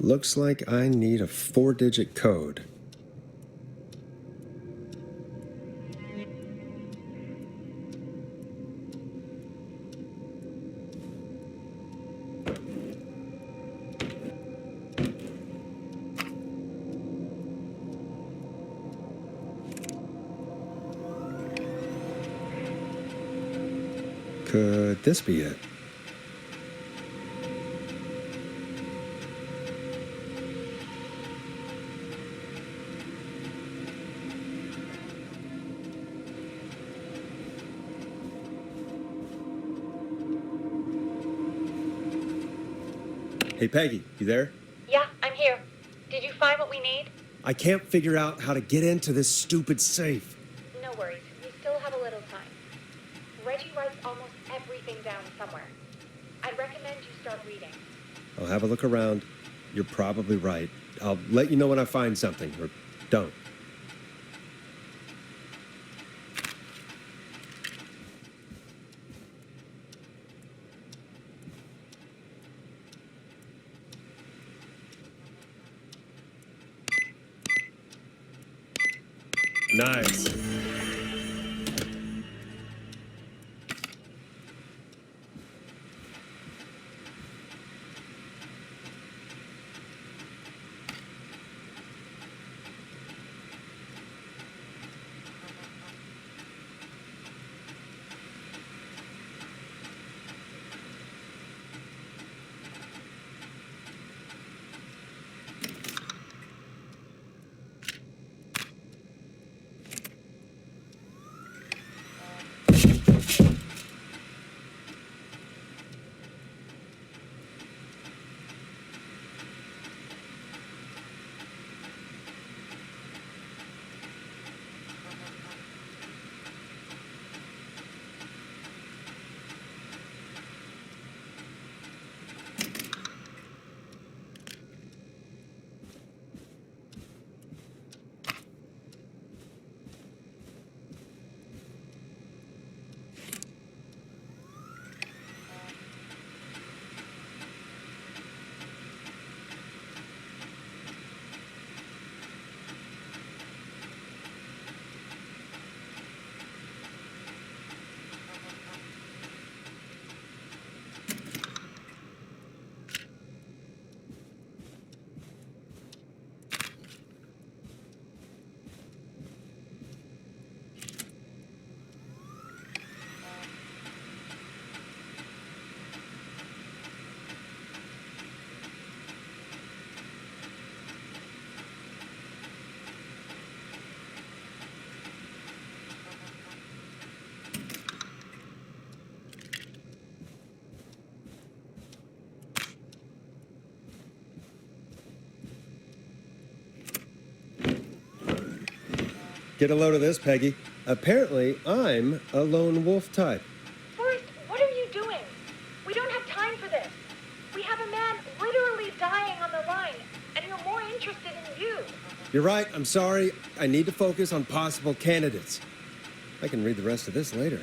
Looks like I need a 4-digit code. Could this be it? Hey, Peggy, you there? Yeah, I'm here. Did you find what we need? I can't figure out how to get into this stupid safe. No worries. We still have a little time. Reggie writes almost everything down somewhere. I'd recommend you start reading. I'll have a look around. You're probably right. I'll let you know when I find something, or don't. Nice. Get a load of this, Peggy. Apparently, I'm a lone wolf type. Forrest, what are you doing? We don't have time for this. We have a man literally dying on the line, and you're more interested in you. You're right, I'm sorry. I need to focus on possible candidates. I can read the rest of this later.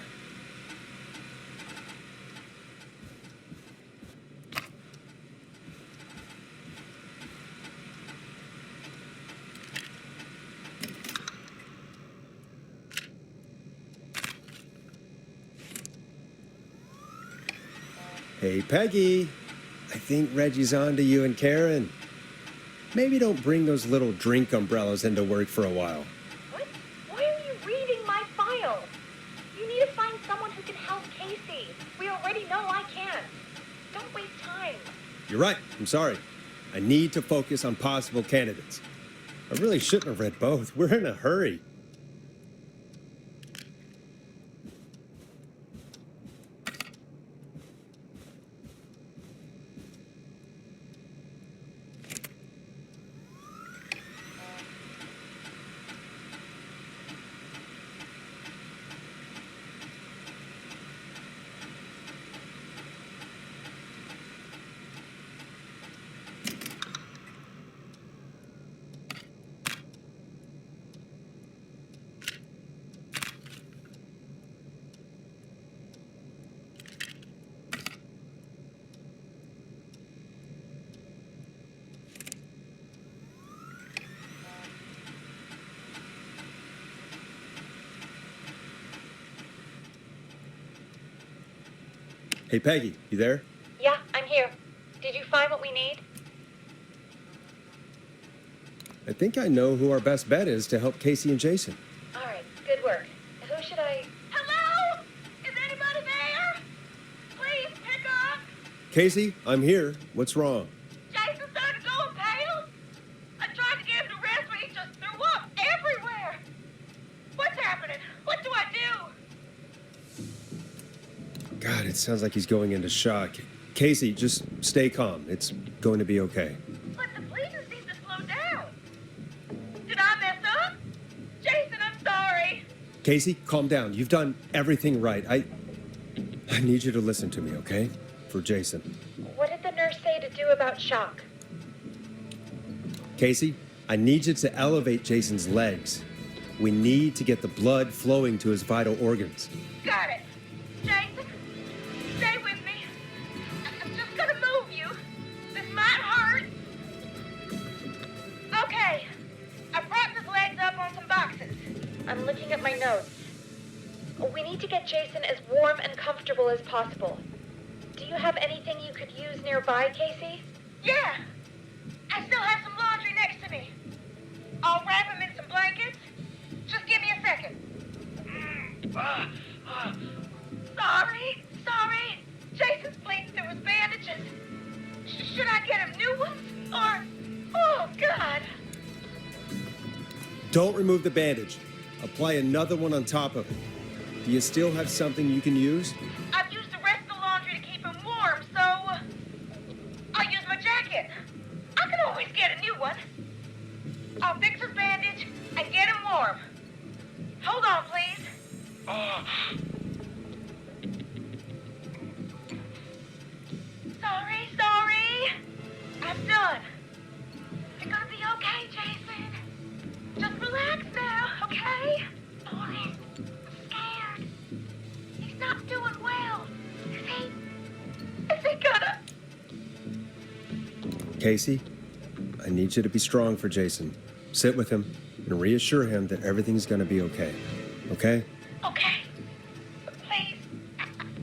Hey, Peggy. I think Reggie's on to you and Karen. Maybe don't bring those little drink umbrellas into work for a while. What? Why are you reading my file? You need to find someone who can help Casey. We already know I can't. Don't waste time. You're right, I'm sorry. I need to focus on possible candidates. I really shouldn't have read both. We're in a hurry. Hey, Peggy, you there? Yeah, I'm here. Did you find what we need? I think I know who our best bet is to help Casey and Jason. All right, good work. Who should I... Hello? Is anybody there? Please pick up. Casey, I'm here. What's wrong? Jason started going pale. I tried to get him to rest, but he just threw up everywhere. What's happening? What do I do? God, it sounds like he's going into shock. Casey, just stay calm. It's going to be okay. But the bleeding seems to slow down. Did I mess up? Jason, I'm sorry. Casey, calm down. You've done everything right. I need you to listen to me, okay? For Jason. What did the nurse say to do about shock? Casey, I need you to elevate Jason's legs. We need to get the blood flowing to his vital organs. Got it. Jason, stay with me. I'm just gonna move you. This might hurt. Okay. I propped his legs up on some boxes. I'm looking at my notes. We need to get Jason as warm and comfortable as possible. Do you have anything you could use nearby, Casey? Yeah. I still have some laundry next to me. I'll wrap him in some blankets. Just give me a second. Sorry. Jason's bleeding through his bandages. Should I get him new ones? Or... Oh, God. Don't remove the bandage. Apply another one on top of it. Do you still have something you can use? I've used the rest of the laundry to keep him warm, so... I'll use my jacket. I can always get a new one. I'll fix his bandage and get him warm. Hold on, please. Sorry. I'm done. You're gonna be okay, Jason. Just relax now, okay? Boys, I'm scared. He's not doing well. Is he gonna... Casey, I need you to be strong for Jason. Sit with him and reassure him that everything's going to be okay. Okay? Okay. But please,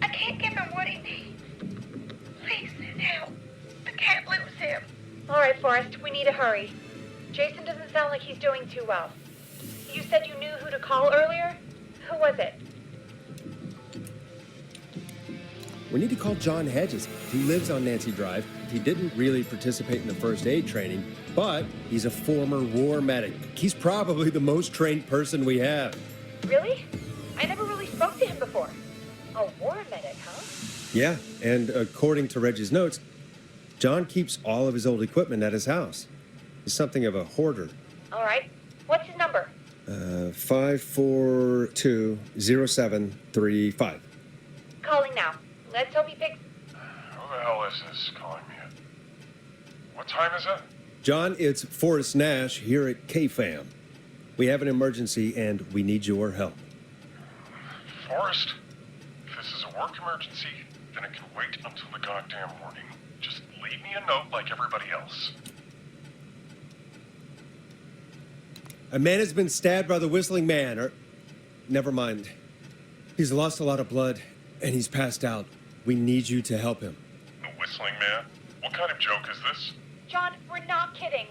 I can't give him what he needs. Please send help. I can't lose him. All right, Forrest, we need to hurry. Jason doesn't sound like he's doing too well. You said you knew who to call earlier? Who was it? We need to call John Hedges. He lives on Nancy Drive. He didn't really participate in the first aid training, but he's a former war medic. He's probably the most trained person we have. Really? I never really spoke to him before. A war medic, huh? Yeah, and according to Reggie's notes, John keeps all of his old equipment at his house. He's something of a hoarder. All right. What's his number? 5420735. Calling now. Let's hope he picks... Who the hell is this calling me? What time is it? John, it's Forrest Nash here at KFAM. We have an emergency and we need your help. Forrest, if this is a work emergency, then it can wait until the goddamn morning. Just leave me a note like everybody else. A man has been stabbed by the Whistling Man, or... Never mind. He's lost a lot of blood, and he's passed out. We need you to help him. The Whistling Man? What kind of joke is this? John, we're not kidding.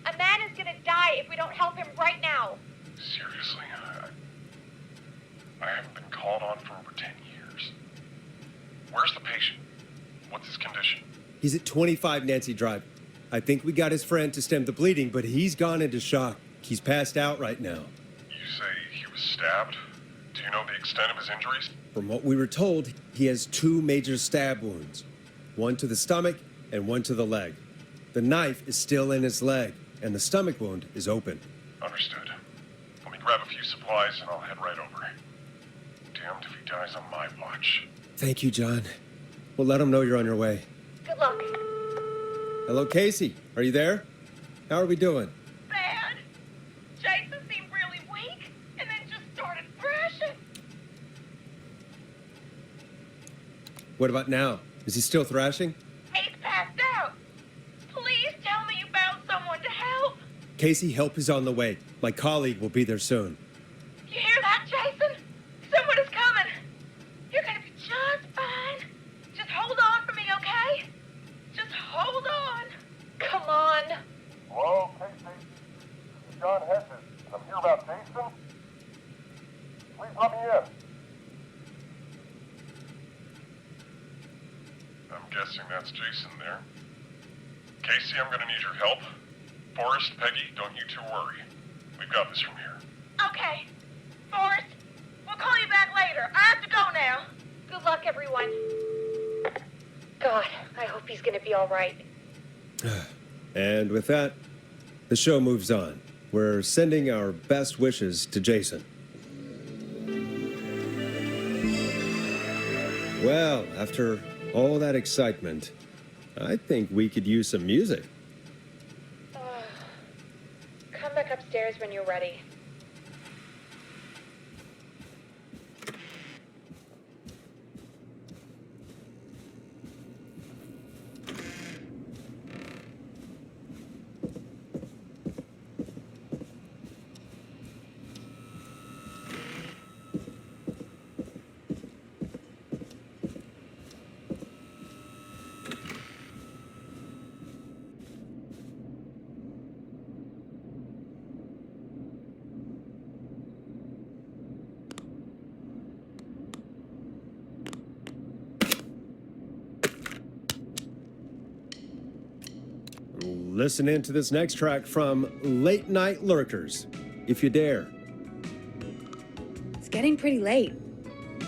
A man is gonna die if we don't help him right now. Seriously, I haven't been called on for over 10 years. Where's the patient? What's his condition? He's at 25 Nancy Drive. I think we got his friend to stem the bleeding, but he's gone into shock. He's passed out right now. You say he was stabbed? Do you know the extent of his injuries? From what we were told, he has 2 major stab wounds. One to the stomach and one to the leg. The knife is still in his leg, and the stomach wound is open. Understood. Let me grab a few supplies and I'll head right over. Damned if he dies on my watch. Thank you, John. We'll let him know you're on your way. Good luck. Hello, Casey. Are you there? How are we doing? Bad. Jason seemed really weak, and then just started thrashing. What about now? Is he still thrashing? He's passed out. Please tell me you found someone to help. Casey, help is on the way. My colleague will be there soon. You hear that, Jason? Someone is coming. You're gonna be just fine. Just I'm guessing that's Jason there. Casey, I'm gonna need your help. Forrest, Peggy, don't you two worry. We've got this from here. Okay. Forrest, we'll call you back later. I have to go now. Good luck, everyone. God, I hope he's gonna be all right. And with that, the show moves on. We're sending our best wishes to Jason. Well, after all that excitement, I think we could use some music. Come back upstairs when you're ready. Listen in to this next track from Late Night Lurkers, if you dare. It's getting pretty late.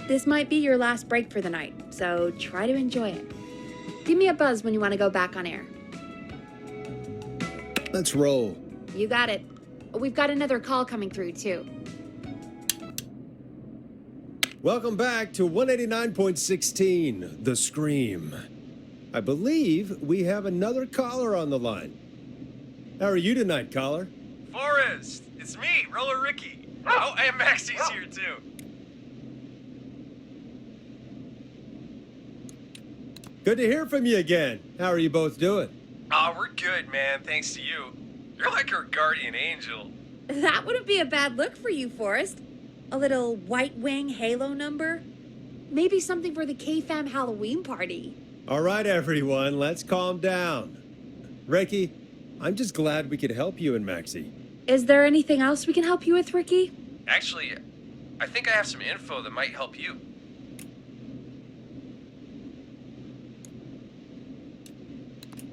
This might be your last break for the night, so try to enjoy it. Give me a buzz when you want to go back on air. Let's roll. You got it. We've got another call coming through, too. Welcome back to 189.16, The Scream. I believe we have another caller on the line. How are you tonight, caller? Forrest, it's me, Roller Ricky. Oh, and Maxie's here too. Good to hear from you again. How are you both doing? Oh, we're good, man, thanks to you. You're like our guardian angel. That wouldn't be a bad look for you, Forrest. A little White Wing Halo number? Maybe something for the K-Fam Halloween party. All right, everyone, let's calm down. Ricky, I'm just glad we could help you and Maxie. Is there anything else we can help you with, Ricky? Actually, I think I have some info that might help you.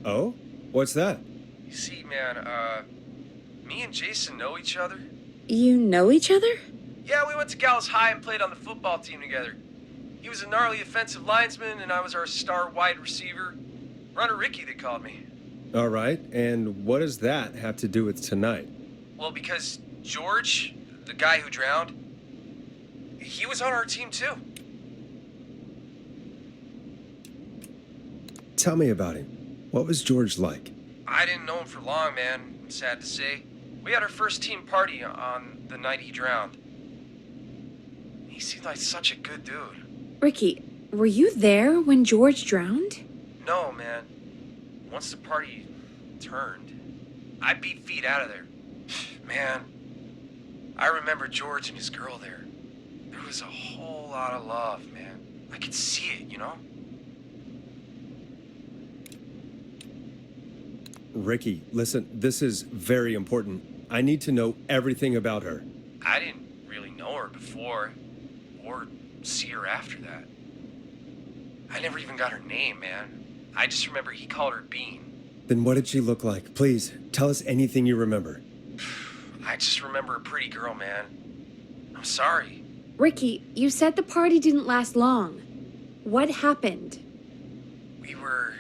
Oh? What's that? You see, man, me and Jason know each other. You know each other? Yeah, we went to Gallows High and played on the football team together. He was a gnarly offensive linesman, and I was our star wide receiver. Runner Ricky, they called me. All right, and what does that have to do with tonight? Well, because George, the guy who drowned, he was on our team too. Tell me about him. What was George like? I didn't know him for long, man, sad to say. We had our first team party on the night he drowned. He seemed like such a good dude. Ricky, were you there when George drowned? No, man. Once the party turned, I beat feet out of there. Man, I remember George and his girl there. There was a whole lot of love, man. I could see it, you know? Ricky, listen, this is very important. I need to know everything about her. I didn't really know her before, or see her after that. I never even got her name, man. I just remember he called her Bean. Then what did she look like? Please, tell us anything you remember. I just remember a pretty girl, man. I'm sorry. Ricky, you said the party didn't last long. What happened? We were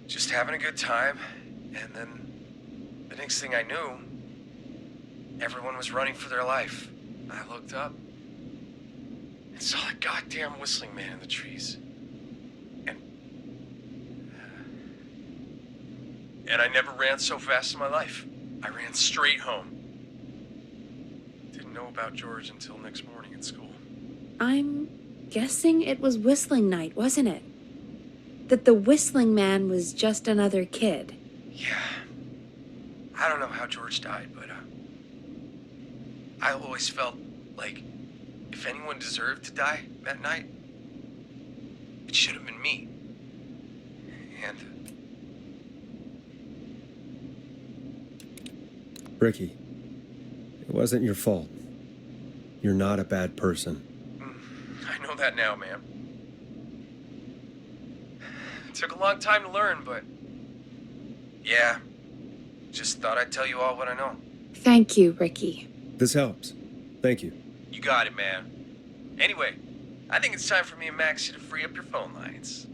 just having a good time, and then the next thing I knew, everyone was running for their life. I looked up and saw the goddamn whistling man in the trees. And I never ran so fast in my life. I ran straight home. Didn't know about George until next morning at school. I'm guessing it was whistling night, wasn't it? That the whistling man was just another kid. Yeah. I don't know how George died, but I always felt like if anyone deserved to die that night, it should have been me. And Ricky, it wasn't your fault. You're not a bad person. I know that now, ma'am. It took a long time to learn, but... yeah. Just thought I'd tell you all what I know. Thank you, Ricky. This helps. Thank you. You got it, man. Anyway, I think it's time for me and Maxie to free up your phone lines.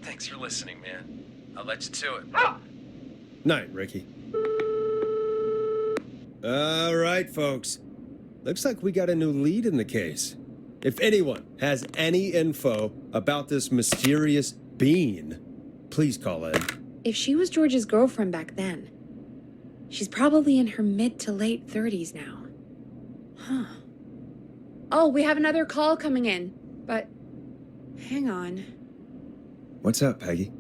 Thanks for listening, man. I'll let you to it. Night, Ricky. All right, folks. Looks like we got a new lead in the case. If anyone has any info about this mysterious being, please call in. If she was George's girlfriend back then, she's probably in her mid to late 30s now. Huh. Oh, we have another call coming in, but hang on. What's up, Peggy?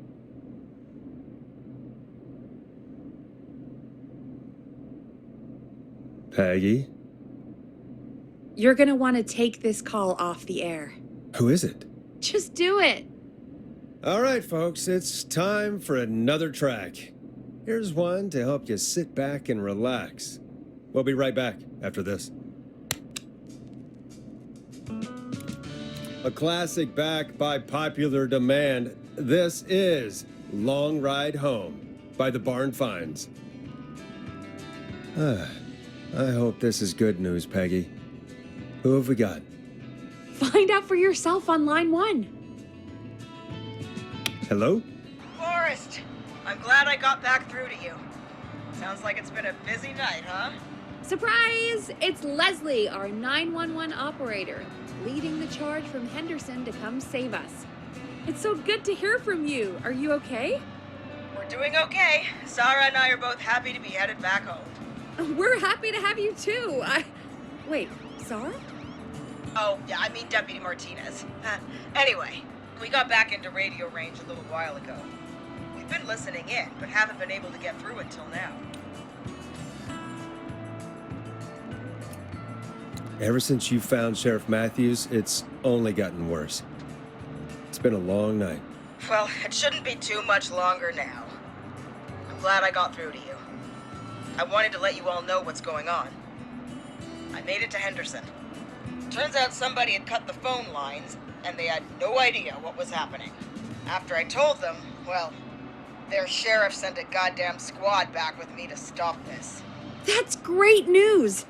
Peggy? You're gonna want to take this call off the air. Who is it? Just do it. All right, folks, it's time for another track. Here's one to help you sit back and relax. We'll be right back after this. A classic back by popular demand. This is Long Ride Home by the Barn Finds. I hope this is good news, Peggy. Who have we got? Find out for yourself on line 1. Hello? Forrest, I'm glad I got back through to you. Sounds like it's been a busy night, huh? Surprise! It's Leslie, our 911 operator, leading the charge from Henderson to come save us. It's so good to hear from you. Are you okay? We're doing okay. Sarah and I are both happy to be headed back home. We're happy to have you too. Wait, Sarah? Oh, yeah, I mean Deputy Martinez. Anyway, we got back into radio range a little while ago. We've been listening in, but haven't been able to get through until now. Ever since you found Sheriff Matthews, it's only gotten worse. It's been a long night. Well, it shouldn't be too much longer now. I'm glad I got through to you. I wanted to let you all know what's going on. I made it to Henderson. Turns out somebody had cut the phone lines, and they had no idea what was happening. After I told them, well, their sheriff sent a goddamn squad back with me to stop this. That's great news.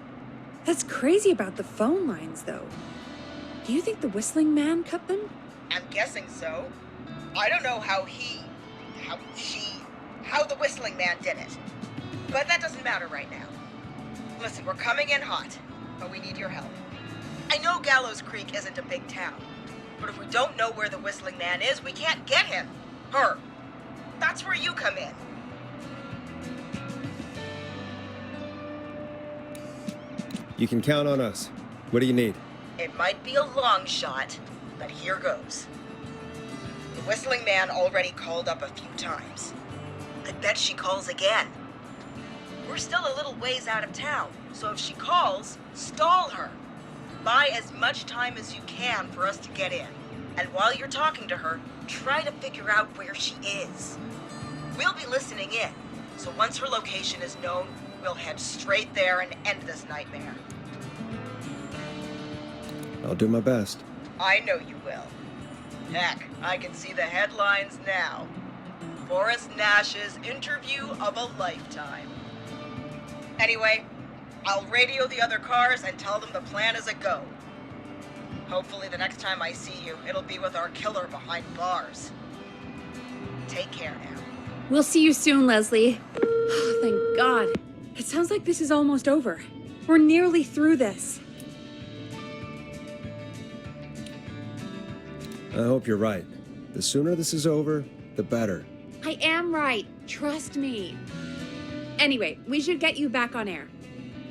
That's crazy about the phone lines, though. Do you think the Whistling Man cut them? I'm guessing so. I don't know how the Whistling Man did it. But that doesn't matter right now. Listen, we're coming in hot, but we need your help. I know Gallows Creek isn't a big town, but if we don't know where the Whistling Man is, we can't get him. Her. That's where you come in. You can count on us. What do you need? It might be a long shot, but here goes. The Whistling Man already called up a few times. I bet she calls again. We're still a little ways out of town, so if she calls, stall her. Buy as much time as you can for us to get in. And while you're talking to her, try to figure out where she is. We'll be listening in, so once her location is known, we'll head straight there and end this nightmare. I'll do my best. I know you will. Heck, I can see the headlines now. Forrest Nash's interview of a lifetime. Anyway, I'll radio the other cars and tell them the plan is a go. Hopefully the next time I see you, it'll be with our killer behind bars. Take care now. We'll see you soon, Leslie. Oh, thank God. It sounds like this is almost over. We're nearly through this. I hope you're right. The sooner this is over, the better. I am right. Trust me. Anyway, we should get you back on air.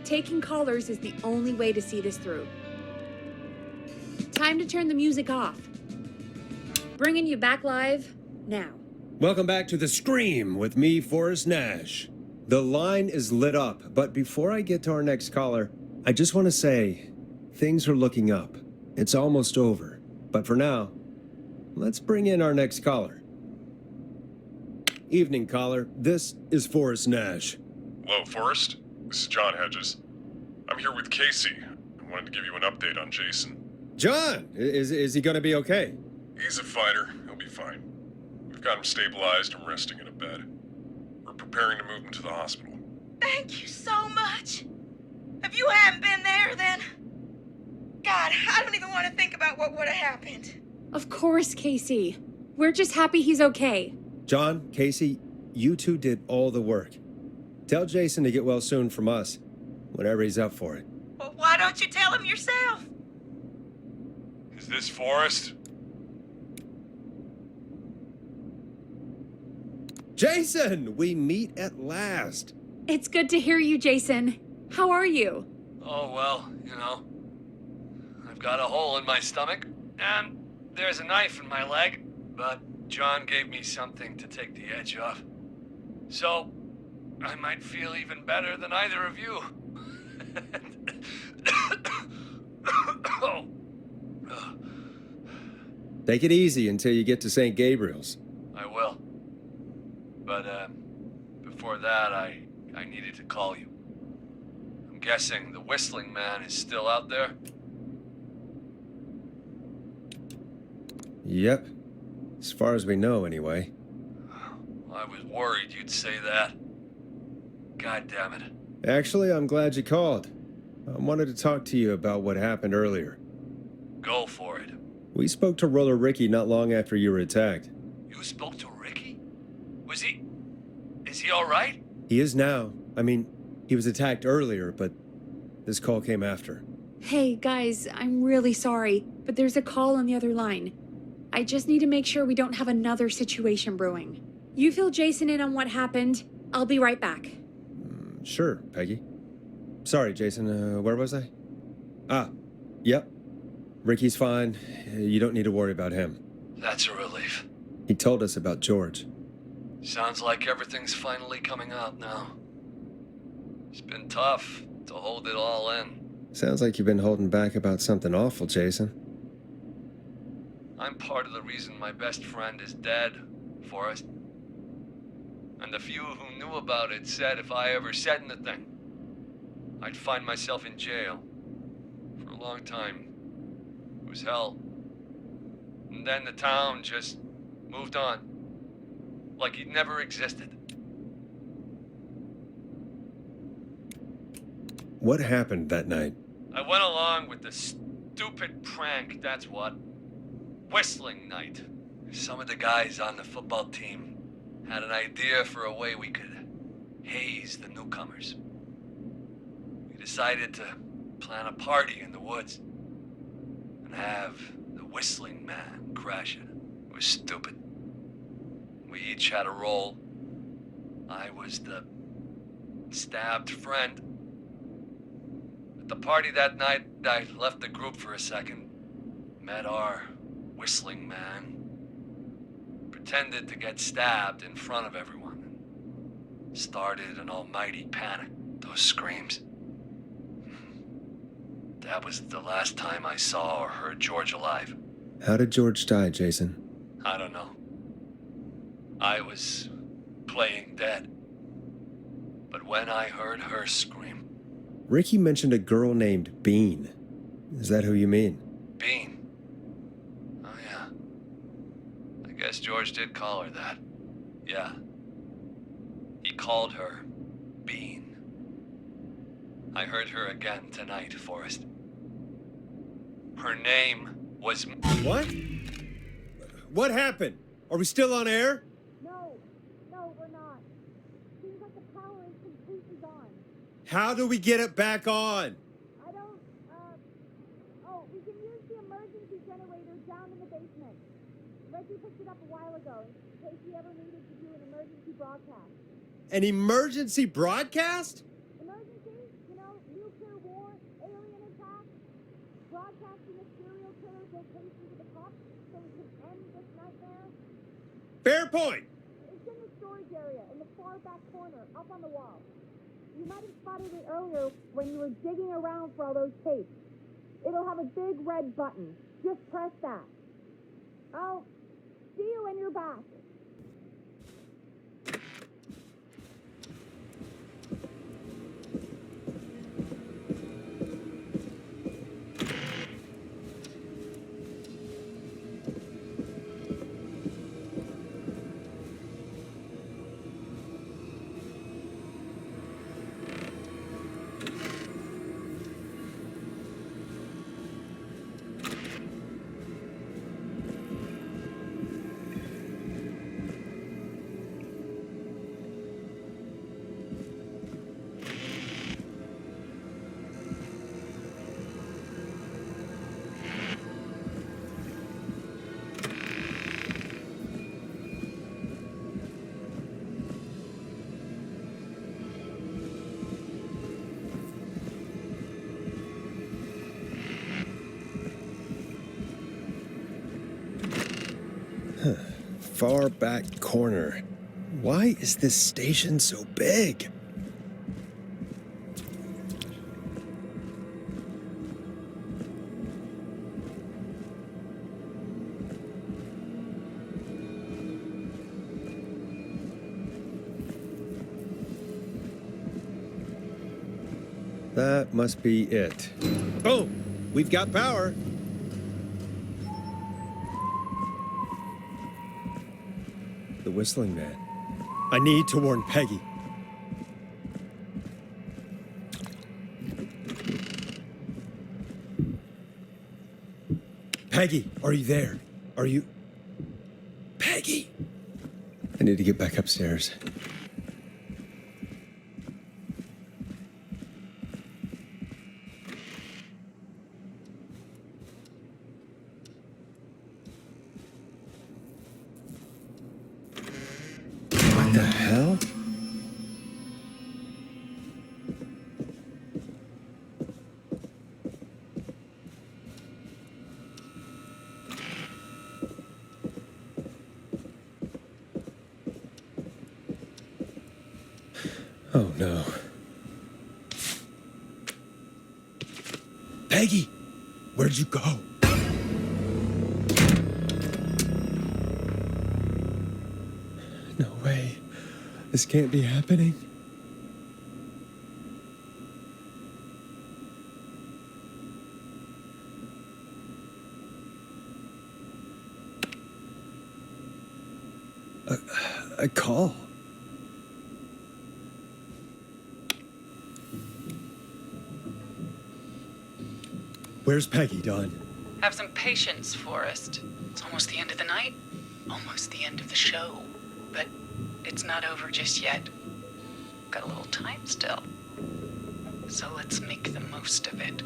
Taking callers is the only way to see this through. Time to turn the music off. Bringing you back live now. Welcome back to The Scream with me, Forrest Nash. The line is lit up, but before I get to our next caller, I just want to say, things are looking up. It's almost over. But for now, let's bring in our next caller. Evening, caller. This is Forrest Nash. Hello, Forrest. This is John Hedges. I'm here with Casey. I wanted to give you an update on Jason. John, is he going to be okay? He's a fighter. He'll be fine. We We've got him stabilized and resting in a bed. We're preparing to move him to the hospital. Thank you so much. If you hadn't been there, then... God, I don't even want to think about what would have happened. Of course, Casey. We're just happy he's okay. John, Casey, you two did all the work. Tell Jason to get well soon from us, whenever he's up for it. Well, why don't you tell him yourself? Is this Forrest? Jason, we meet at last. It's good to hear you, Jason. How are you? Oh, well, I've got a hole in my stomach, and there's a knife in my leg, but John gave me something to take the edge off. So, I might feel even better than either of you. Oh. Take it easy until you get to St. Gabriel's. I will. But, before that, I needed to call you. I'm guessing the Whistling Man is still out there? Yep. As far as we know, anyway. I was worried you'd say that. God damn it. Actually, I'm glad you called. I wanted to talk to you about what happened earlier. Go for it. We spoke to Roller Ricky not long after you were attacked. You spoke to Ricky? Is he alright? He is now. I mean, he was attacked earlier, but this call came after. Hey, guys, I'm really sorry, but there's a call on the other line. I just need to make sure we don't have another situation brewing. You fill Jason in on what happened. I'll be right back. Sure, Peggy. Sorry, Jason, where was I? Yep. Ricky's fine. You don't need to worry about him. That's a relief. He told us about George. Sounds like everything's finally coming out now. It's been tough to hold it all in. Sounds like you've been holding back about something awful, Jason. I'm part of the reason my best friend is dead, Forrest. And the few who knew about it said if I ever said anything, I'd find myself in jail. For a long time. It was hell. And then the town just moved on. Like he'd never existed. What happened that night? I went along with the stupid prank, that's what. Whistling night. Some of the guys on the football team had an idea for a way we could haze the newcomers. We decided to plan a party in the woods and have the Whistling Man crash it. It was stupid. We each had a role. I was the stabbed friend. At the party that night, I left the group for a second, met our Whistling Man, pretended to get stabbed in front of everyone, and started an almighty panic. Those screams. That was the last time I saw or heard George alive. How did George die, Jason? I don't know. I was playing dead. But when I heard her scream... Ricky mentioned a girl named Bean. Is that who you mean? Bean. Oh, yeah. I guess George did call her that. Yeah. He called her Bean. I heard her again tonight, Forrest. Her name was... What? What happened? Are we still on air? No, we're not. Seems like the power is completely gone. How do we get it back on? I don't, we can use the emergency generator down in the basement. Reggie picked it up a while ago, in case we ever needed to do an emergency broadcast. An emergency broadcast? Emergency? Nuclear war, alien attack, broadcasting a serial killer's location to the cops so we can end this nightmare. Fair point. It's in the storage area, in the far back corner, up on the wall. You might have spotted it earlier when you were digging around for all those tapes. It'll have a big red button. Just press that. I'll see you when you're back. Far back corner. Why is this station so big? That must be it. Boom! We've got power. The Whistling Man. I need to warn Peggy. Peggy, are you there? Are you... Peggy! I need to get back upstairs. What the hell? Oh no. Peggy! Where'd you go? No way. This can't be happening. A call. Where's Peggy, Dawn? Have some patience, Forrest. It's almost the end of the night, almost the end of the show. But it's not over just yet. Got a little time still. So let's make the most of it.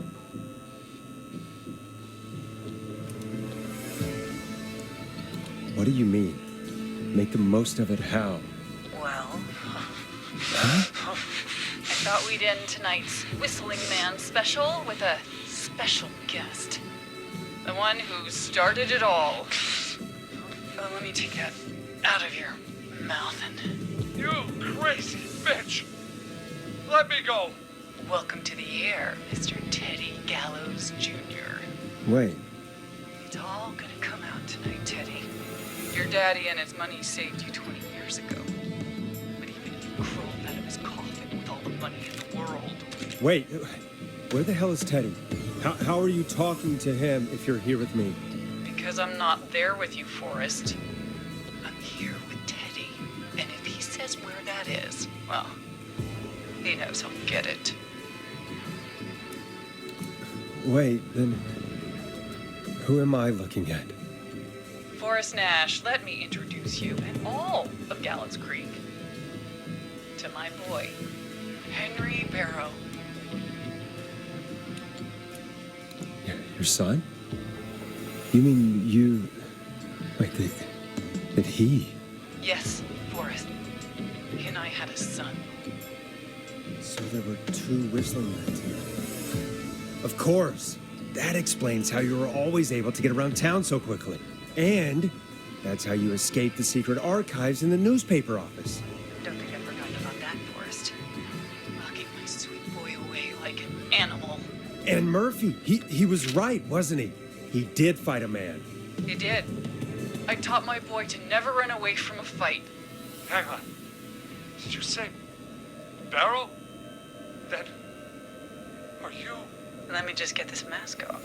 What do you mean? Make the most of it how? Well, I thought we'd end tonight's Whistling Man special with a special guest. The one who started it all. Let me take that out of your mouth and... You crazy bitch! Let me go! Welcome to the air, Mr. Teddy Gallows Jr. Wait, It's all gonna come out tonight, Teddy. Your daddy and his money saved you 20 years ago. But even if you crawled out of his coffin with all the money in the world... wait. Where the hell is Teddy? How are you talking to him if you're here with me? Because I'm not there with you, Forrest. I'm here with Teddy. And if he says where that is, well, he knows he'll get it. Wait, then who am I looking at? Forrest Nash, let me introduce you and all of Gallows Creek to my boy, Henry Barrow. Your son? You mean you... Wait, that he... Yes, Forrest. He and I had a son. So there were two Whistling Men here. Of course. That explains how you were always able to get around town so quickly. And that's how you escaped the secret archives in the newspaper office. Don't think I've forgotten about that, Forrest. I'll keep my sweet boy away like an animal. And Murphy, he was right, wasn't he? He did fight a man. He did. I taught my boy to never run away from a fight. Hang on. Did you say Barrow? That... Are you... Let me just get this mask off.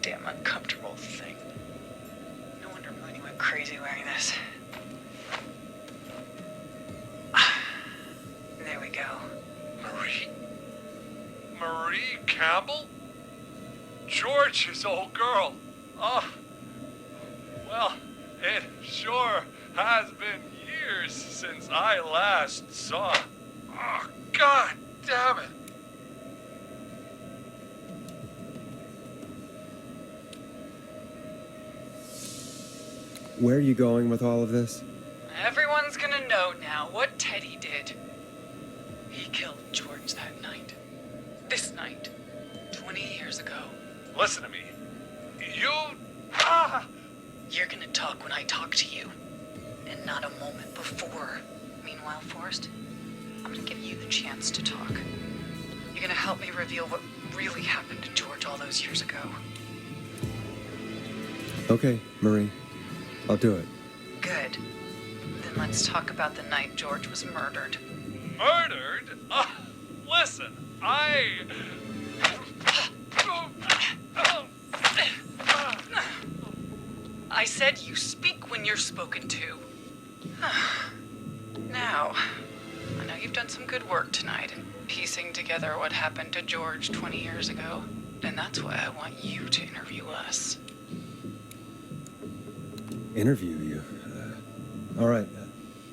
Damn uncomfortable thing. No wonder Mooney went crazy wearing this. There we go. Marie Campbell? George's old girl. Oh, well, it sure has been years since I last saw. Oh, God damn it. Where are you going with all of this? Everyone's gonna know now what Teddy did. He killed George that night. This night. 20 years ago. Listen to me. You... You're gonna talk when I talk to you, and not a moment before. Meanwhile, Forrest, I'm gonna give you the chance to talk. You're gonna help me reveal what really happened to George all those years ago. Okay, Marie. I'll do it. Good. Then let's talk about the night George was murdered. Murdered? Listen, I said you speak when you're spoken to. Now, I know you've done some good work tonight in piecing together what happened to George 20 years ago, and that's why I want you to interview us. Interview you? All right.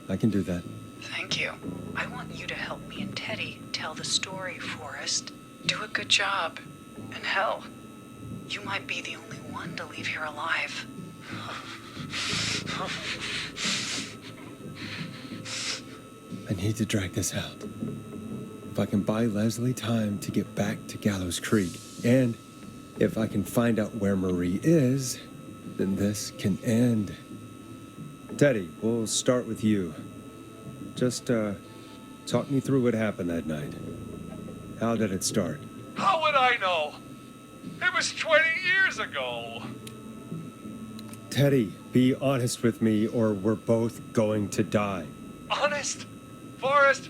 I can do that. Thank you. I want you to help me and Teddy tell the story, Forrest. Do a good job. And hell, you might be the only one to leave here alive. I need to drag this out. If I can buy Leslie time to get back to Gallows Creek, and if I can find out where Marie is, then this can end. Teddy, we'll start with you. Just, talk me through what happened that night. How did it start? how would I know? It was 20 years ago. Teddy, be honest with me or we're both going to die. Honest? Forrest,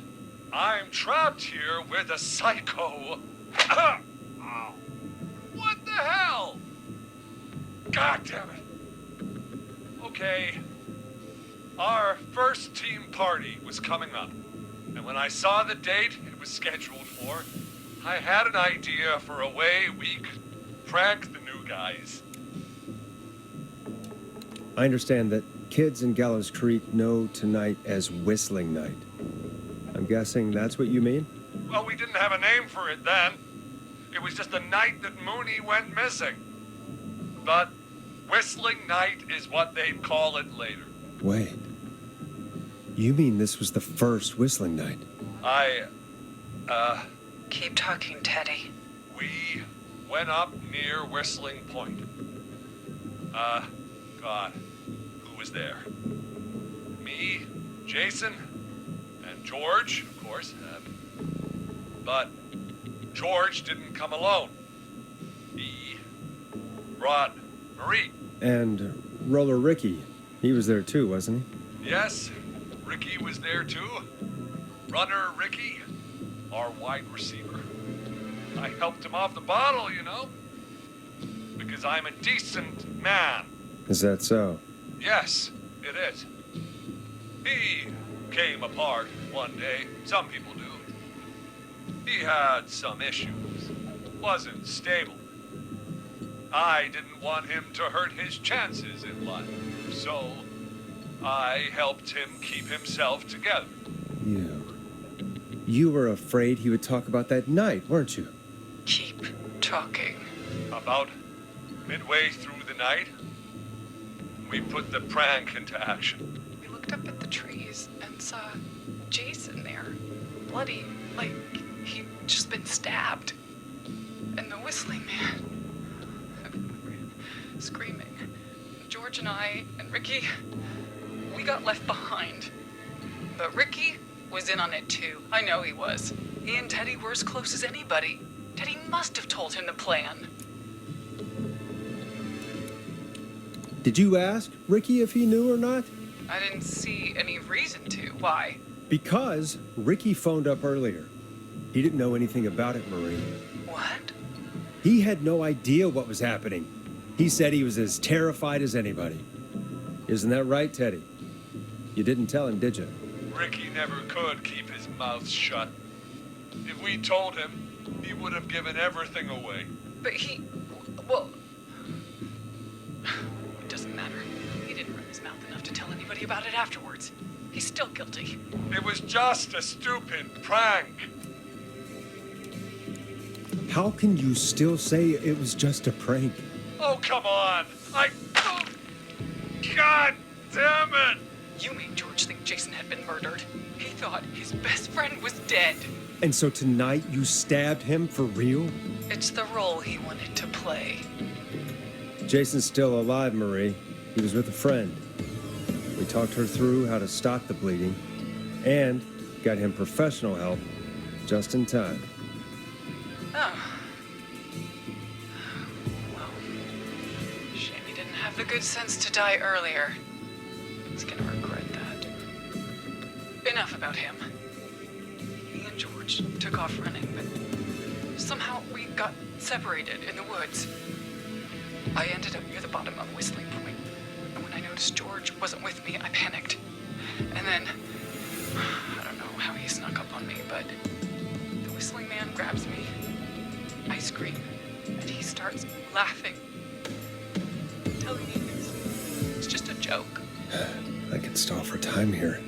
I'm trapped here with a psycho. Ow. What the hell? God damn it. Okay. Our first team party was coming up. And when I saw the date it was scheduled for, I had an idea for a way we could prank the new guys. I understand that kids in Gallows Creek know tonight as Whistling Night. I'm guessing that's what you mean? Well, we didn't have a name for it then. It was just the night that Mooney went missing. But Whistling Night is what they'd call it later. Wait. You mean this was the first Whistling Night? Keep talking, Teddy. We went up near Whistling Point. God, who was there? Me, Jason, and George, of course. But George didn't come alone. He brought Marie. And Roller Ricky. He was there too, wasn't he? Yes, Ricky was there too. Runner Ricky, our wide receiver. I helped him off the bottle, you know, because I'm a decent man. Is that so? Yes, it is. He came apart one day. Some people do. He had some issues. Wasn't stable. I didn't want him to hurt his chances in life, so I helped him keep himself together. You were afraid he would talk about that night, weren't you? Keep talking. About midway through the night, we put the prank into action. We looked up at the trees and saw Jason there, bloody, like he'd just been stabbed. And the Whistling Man, screaming. George and I and Ricky, we got left behind. But Ricky was in on it too. I know he was. He and Teddy were as close as anybody. Teddy must have told him the plan. Did you ask Ricky if he knew or not? I didn't see any reason to. Why? Because Ricky phoned up earlier. He didn't know anything about it, Marie. What? He had no idea what was happening. He said he was as terrified as anybody. Isn't that right, Teddy? You didn't tell him, did you? Ricky never could keep his mouth shut. If we told him, he would have given everything away. But well, it doesn't matter. He didn't run his mouth enough to tell anybody about it afterwards. He's still guilty. It was just a stupid prank. How can you still say it was just a prank? Oh, come on. God damn it. You made George think Jason had been murdered. He thought his best friend was dead. And so tonight you stabbed him for real? It's the role he wanted to play. Jason's still alive, Marie. He was with a friend. We talked her through how to stop the bleeding and got him professional help just in time. Oh. Well, shame he didn't have the good sense to die earlier. He's gonna regret that. Enough about him. Me and George took off running, but somehow we got separated in the woods. I ended up near the bottom of Whistling Point, and when I noticed George wasn't with me, I panicked. And then, I don't know how he snuck up on me, but the Whistling Man grabs me. I scream, and he starts laughing, telling me it's just a joke. I could stall for time here.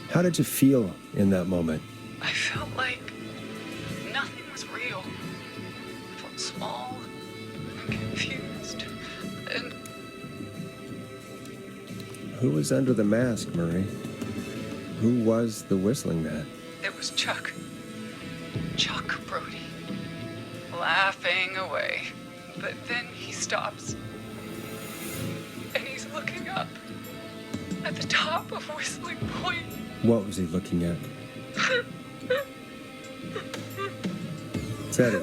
How did you feel in that moment? I felt like nothing was real. I felt small and confused, and Who was under the mask, Marie? Who was the Whistling Man? it was Chuck. Chuck Brody. Laughing away. But then he stops. And he's looking up at the top of Whistling Point. What was he looking at? Teddy,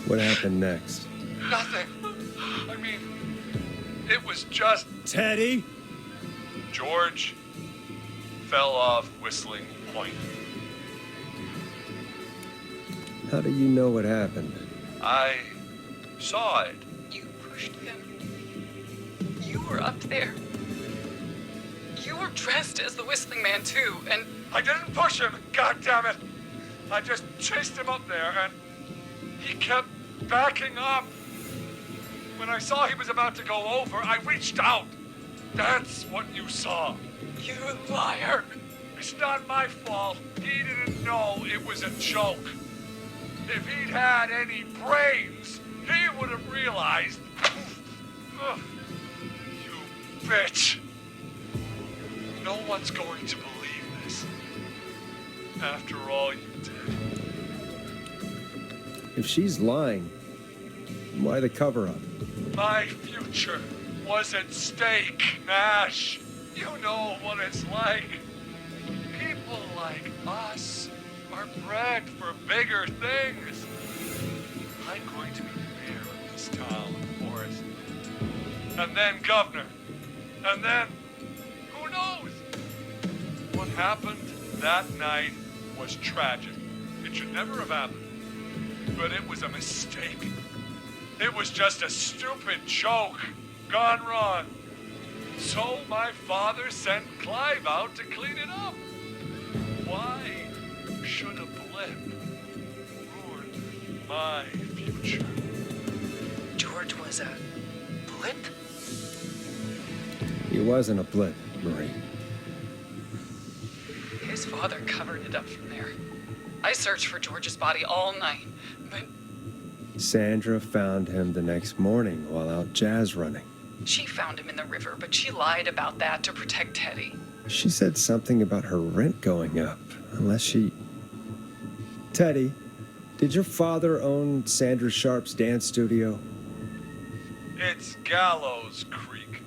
what happened next? Nothing. I mean, it was just Teddy? George fell off Whistling Point. How do you know what happened? I saw it. You pushed him. You were up there. You were dressed as the Whistling Man, too, and I didn't push him, God damn it! I just chased him up there and he kept backing up. When I saw he was about to go over, I reached out. That's what you saw. you liar. It's not my fault. He didn't know it was a joke. If he'd had any brains, he would have realized. Ugh. You bitch. No one's going to believe this. After all you did. If she's lying, why the cover-up? My future was at stake, Nash. You know what it's like. People like us are bred for bigger things. I'm going to be the mayor of this town, Forrest. And then governor. And then, who knows? What happened that night was tragic. It should never have happened. But it was a mistake. It was just a stupid joke gone wrong. So my father sent Clive out to clean it up. Why should a blip ruin my future? George was a blip? He wasn't a blip, Marie. His father covered it up from there. I searched for George's body all night, but Sandra found him the next morning while out jazz running. she found him in the river, but she lied about that to protect Teddy. She said something about her rent going up, unless she... Teddy, did your father own Sandra Sharp's dance studio? It's Gallows Creek,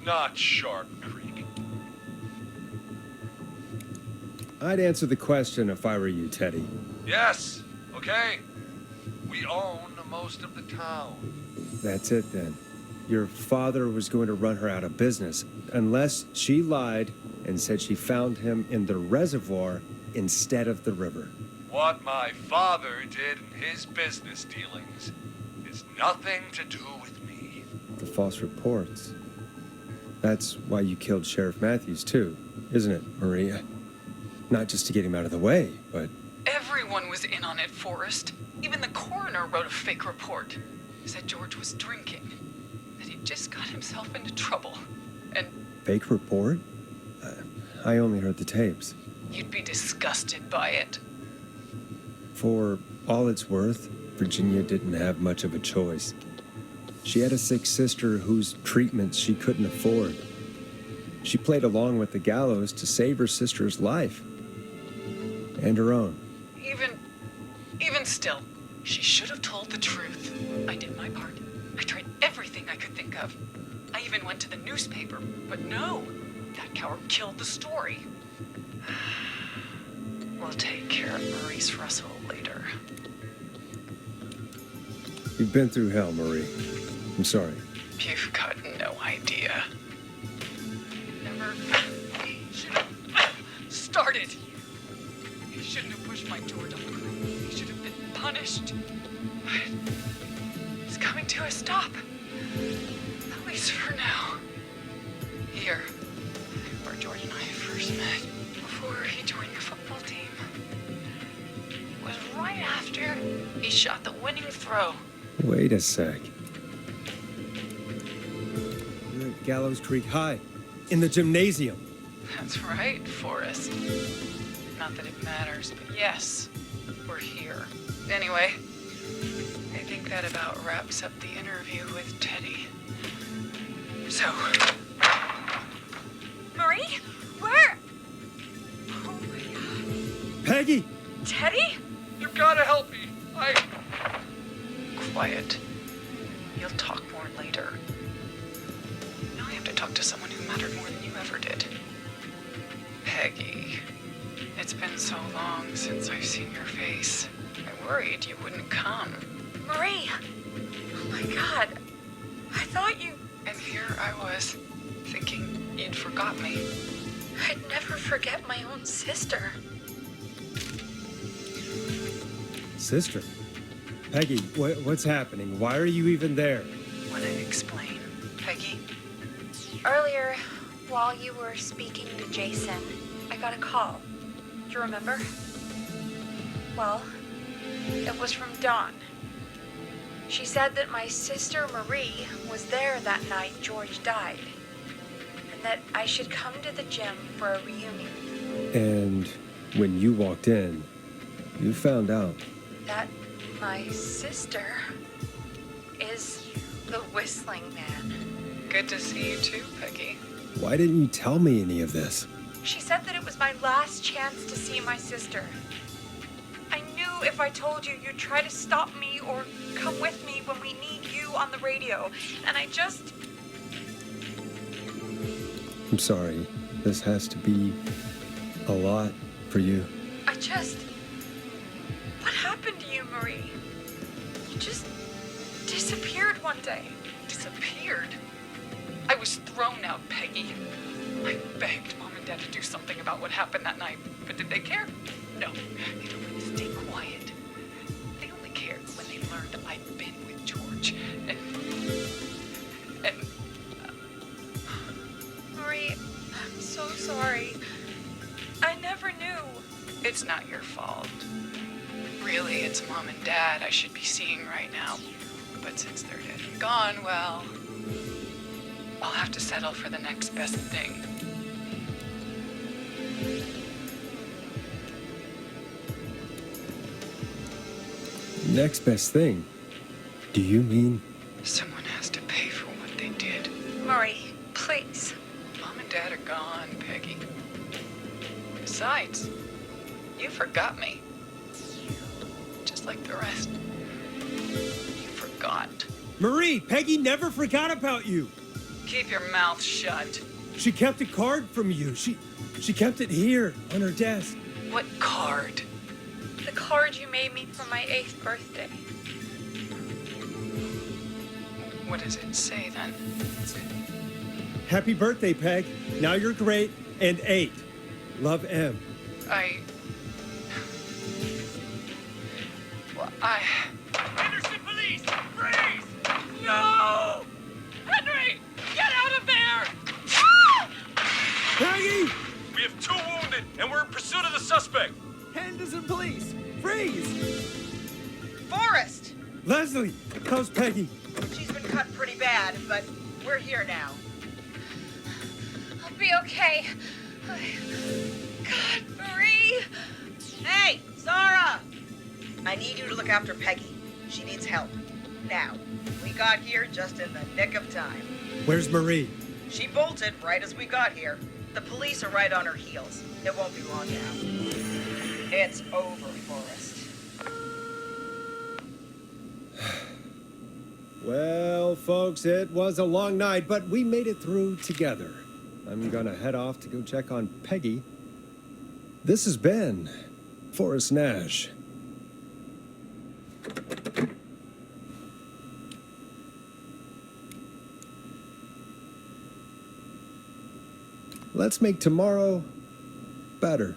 not Sharp Creek. I'd answer the question if I were you, Teddy. Yes, okay. We own most of the town. That's it then. Your father was going to run her out of business, unless she lied and said she found him in the reservoir instead of the river. What my father did in his business dealings is nothing to do with me. The false reports. That's why you killed Sheriff Matthews, too, isn't it, Maria? Not just to get him out of the way, but... Everyone was in on it, Forrest. Even the coroner wrote a fake report. Said George was drinking. That he just got himself into trouble. And Fake report? I only heard the tapes. you'd be disgusted by it. For all it's worth, Virginia didn't have much of a choice. She had a sick sister whose treatments she couldn't afford. She played along with the gallows to save her sister's life. And her own. Even still, She should have told the truth. I did my part. I tried everything I could think of. I even went to the newspaper, but no. That coward killed the story. We'll take care of Maurice Russell later. You've been through hell, Marie. I'm sorry. You've got no idea. Never should have started. He shouldn't have pushed my George off the cliff. He should have been punished. But it's coming to a stop. At least for now. Here, where George and I first met, before he joined the football team, was right after he shot the winning throw. Wait a sec. You're at Gallows Creek High, in the gymnasium. That's right, Forrest. Not that it matters, but yes, we're here. Anyway, I think that about wraps up the interview with Teddy. So... Marie? Where? Oh my god. Peggy! Teddy? You gotta help me. Quiet. You'll talk more later. Now I have to talk to someone who mattered more than you ever did. Peggy. It's been so long since I've seen your face. I worried you wouldn't come. Marie! Oh my god. I thought you... And here I was, thinking you'd forgot me. I'd never forget my own sister. Sister? Peggy, what's happening? Why are you even there? Want to explain, Peggy? Earlier, while you were speaking to Jason, I got a call. Do you remember? Well, it was from Dawn. She said that my sister Marie was there that night George died, and that I should come to the gym for a reunion. And when you walked in, you found out. That my sister is the Whistling Man. Good to see you too, Peggy. Why didn't you tell me any of this? She said that it was my last chance to see my sister. I knew if I told you, you'd try to stop me or come with me when we need you on the radio. And I just... I'm sorry. This has to be a lot for you. What happened to you, Marie? You just disappeared one day. Disappeared? I was thrown out, Peggy. I begged Mom and Dad to do something about what happened that night, but did they care? No. They told me to stay quiet. They only cared when they learned I'd been with George. And Marie, I'm so sorry. I never knew. it's not your fault. Really, it's Mom and Dad I should be seeing right now. But since they're dead and gone, well, I'll have to settle for the next best thing. Next best thing? Do you mean? Someone has to pay for what they did. Marie, please. Mom and Dad are gone, Peggy. Besides, you forgot me. Just like the rest. You forgot. Marie, Peggy never forgot about you. Keep your mouth shut. She kept a card from you. She kept it here on her desk. What card? The card you made me for my 8th birthday. What does it say then? Happy birthday, Peg. Now you're great and 8. Love, M. Henderson police! Freeze! No! Henry! Get out of there! Peggy! We have 2 wounded, and we're in pursuit of the suspect. Henderson police! Freeze! Forrest! Leslie, how's Peggy? She's been cut pretty bad, but we're here now. I'll be okay. God, Marie! Hey, Zara! I need you to look after Peggy. She needs help. Now. We got here just in the nick of time. Where's Marie? She bolted right as we got here. The police are right on her heels. It won't be long now. It's over, Forrest. Well, folks, it was a long night, but we made it through together. I'm gonna head off to go check on Peggy. This has been Forrest Nash. Let's make tomorrow better.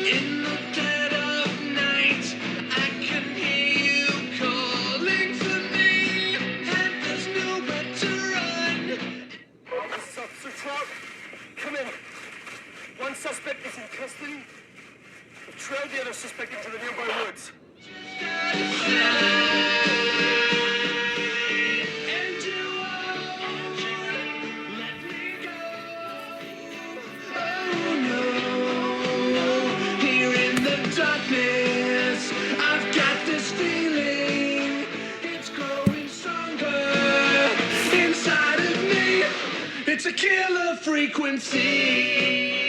In the dead of night, I can hear you calling for me, and there's nowhere to run. Officer Trout, come in. One suspect is in custody. We've trailed the other suspect into the nearby woods. And you won't let me go. Oh no, here in the darkness, I've got this feeling. It's growing stronger inside of me. It's a killer frequency.